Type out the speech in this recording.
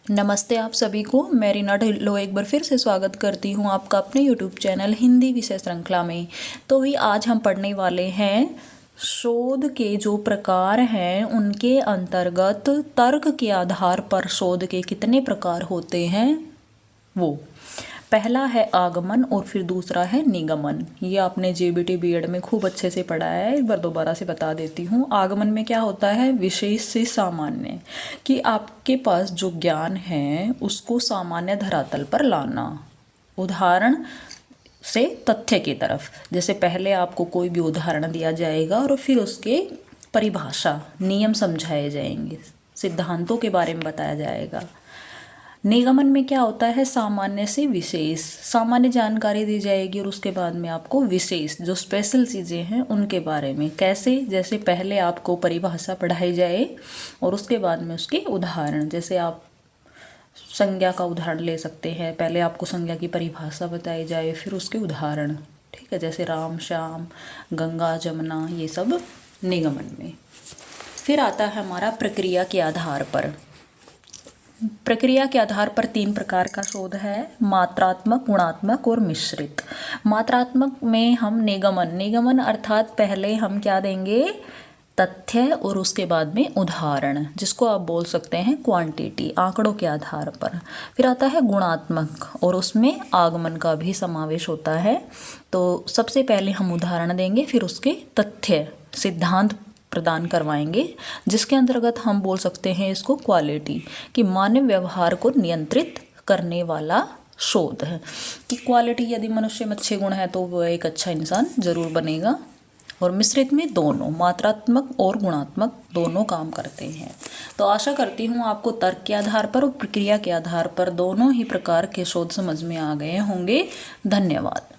नमस्ते आप सभी को। मैं रीना ढिल्लो एक बार फिर से स्वागत करती हूँ आपका अपने YouTube चैनल हिंदी विषय श्रृंखला में। तो भी आज हम पढ़ने वाले हैं शोध के जो प्रकार हैं उनके अंतर्गत तर्क के आधार पर शोध के कितने प्रकार होते हैं वो। पहला है आगमन और फिर दूसरा है निगमन। ये आपने जेबीटी बीएड में खूब अच्छे से पढ़ा है, एक बार दोबारा से बता देती हूँ। आगमन में क्या होता है, विशेष से सामान्य, कि आपके पास जो ज्ञान है उसको सामान्य धरातल पर लाना, उदाहरण से तथ्य की तरफ। जैसे पहले आपको कोई भी उदाहरण दिया जाएगा और फिर उसके परिभाषा, नियम समझाए जाएंगे, सिद्धांतों के बारे में बताया जाएगा। निगमन में क्या होता है, सामान्य से विशेष, सामान्य जानकारी दी जाएगी और उसके बाद में आपको विशेष जो स्पेशल चीज़ें हैं उनके बारे में। कैसे, जैसे पहले आपको परिभाषा पढ़ाई जाए और उसके बाद में उसके उदाहरण। जैसे आप संज्ञा का उदाहरण ले सकते हैं, पहले आपको संज्ञा की परिभाषा बताई जाए फिर उसके उदाहरण, ठीक है। जैसे राम श्याम, गंगा जमुना, ये सब निगमन में। फिर आता है हमारा प्रक्रिया के आधार पर। प्रक्रिया के आधार पर 3 प्रकार का शोध है, मात्रात्मक, गुणात्मक और मिश्रित। मात्रात्मक में हम निगमन अर्थात पहले हम क्या देंगे, तथ्य और उसके बाद में उदाहरण, जिसको आप बोल सकते हैं क्वांटिटी, आंकड़ों के आधार पर। फिर आता है गुणात्मक और उसमें आगमन का भी समावेश होता है। तो सबसे पहले हम उदाहरण देंगे, फिर उसके तथ्य सिद्धांत प्रदान करवाएंगे, जिसके अंतर्गत हम बोल सकते हैं इसको क्वालिटी, कि मानव व्यवहार को नियंत्रित करने वाला शोध है। कि क्वालिटी, यदि मनुष्य में अच्छे गुण है तो वह एक अच्छा इंसान जरूर बनेगा। और मिश्रित में दोनों, मात्रात्मक और गुणात्मक दोनों काम करते हैं। तो आशा करती हूँ आपको तर्क के आधार पर और प्रक्रिया के आधार पर दोनों ही प्रकार के शोध समझ में आ गए होंगे। धन्यवाद।